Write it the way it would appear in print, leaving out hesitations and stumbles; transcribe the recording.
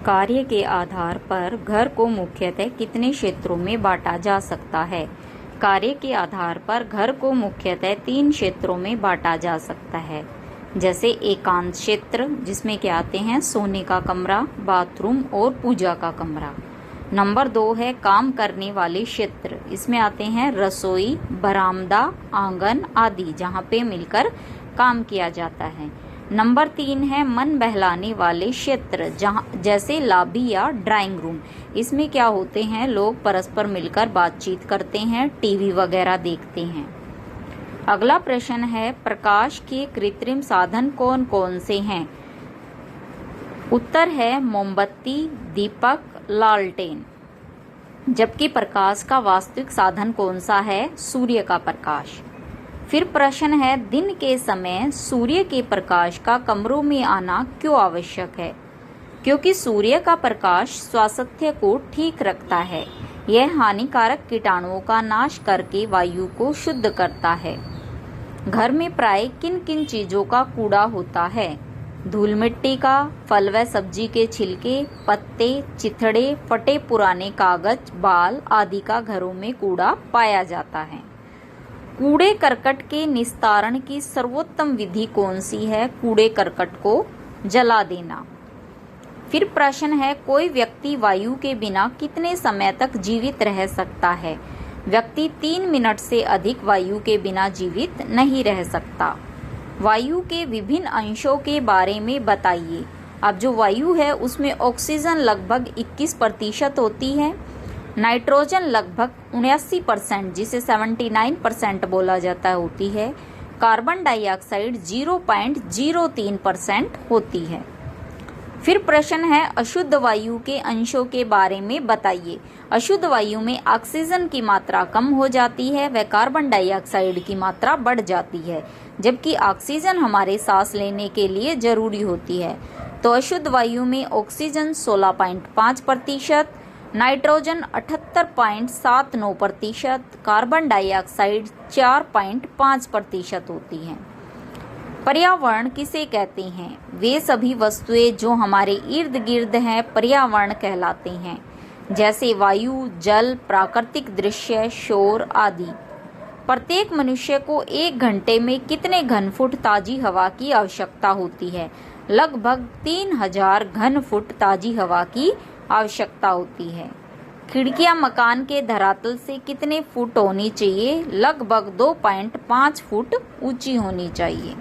कार्य के आधार पर घर को मुख्यतः कितने क्षेत्रों में बांटा जा सकता है? कार्य के आधार पर घर को मुख्यतः 3 क्षेत्रों में बांटा जा सकता है। जैसे एकांत क्षेत्र, जिसमें क्या आते हैं सोने का कमरा, बाथरूम और पूजा का कमरा। नंबर 2 है काम करने वाले क्षेत्र, इसमें आते हैं रसोई, बरामदा, आंगन आदि, जहाँ पे मिलकर काम किया जाता है। नंबर 3 है मन बहलाने वाले क्षेत्र, जहाँ जैसे लॉबी या ड्राइंग रूम। इसमें क्या होते हैं, लोग परस्पर मिलकर बातचीत करते हैं, टीवी वगैरह देखते हैं। अगला प्रश्न है प्रकाश के कृत्रिम साधन कौन कौन से हैं? उत्तर है मोमबत्ती, दीपक, लालटेन। जबकि प्रकाश का वास्तविक साधन कौन सा है? सूर्य का प्रकाश। फिर प्रश्न है दिन के समय सूर्य के प्रकाश का कमरों में आना क्यों आवश्यक है? क्योंकि सूर्य का प्रकाश स्वास्थ्य को ठीक रखता है। यह हानिकारक कीटाणुओं का नाश करके वायु को शुद्ध करता है। घर में प्राय किन किन चीजों का कूड़ा होता है? धूल मिट्टी का, फल व सब्जी के छिलके, पत्ते, चिथड़े, फटे पुराने कागज, बाल आदि का घरों में कूड़ा पाया जाता है। कूड़े करकट के निस्तारण की सर्वोत्तम विधि कौन सी है? कूड़े करकट को जला देना। फिर प्रश्न है कोई व्यक्ति वायु के बिना कितने समय तक जीवित रह सकता है? व्यक्ति 3 मिनट से अधिक वायु के बिना जीवित नहीं रह सकता। वायु के विभिन्न अंशों के बारे में बताइए। अब जो वायु है उसमें ऑक्सीजन लगभग 21% होती है, नाइट्रोजन लगभग 79%, जिसे 79% बोला जाता है, होती है। कार्बन डाइऑक्साइड 0.03% होती है। फिर प्रश्न है अशुद्ध वायु के अंशों के बारे में बताइए। अशुद्ध वायु में ऑक्सीजन की मात्रा कम हो जाती है व कार्बन डाइऑक्साइड की मात्रा बढ़ जाती है, जबकि ऑक्सीजन हमारे सांस लेने के लिए जरूरी होती है। तो अशुद्ध वायु में ऑक्सीजन 16.5%, नाइट्रोजन 78.79%, कार्बन डाइऑक्साइड 4.5% होती है। पर्यावरण किसे कहते हैं? वे सभी वस्तुएं जो हमारे इर्द गिर्द हैं पर्यावरण कहलाते हैं, जैसे वायु, जल, प्राकृतिक दृश्य, शोर आदि। प्रत्येक मनुष्य को 1 घंटे में कितने घनफुट ताजी हवा की आवश्यकता होती है? लगभग 3000 घन फुट ताजी हवा की आवश्यकता होती है। खिड़कियां मकान के धरातल से कितने फुट होनी चाहिए? लगभग 2.5 फुट ऊंची होनी चाहिए।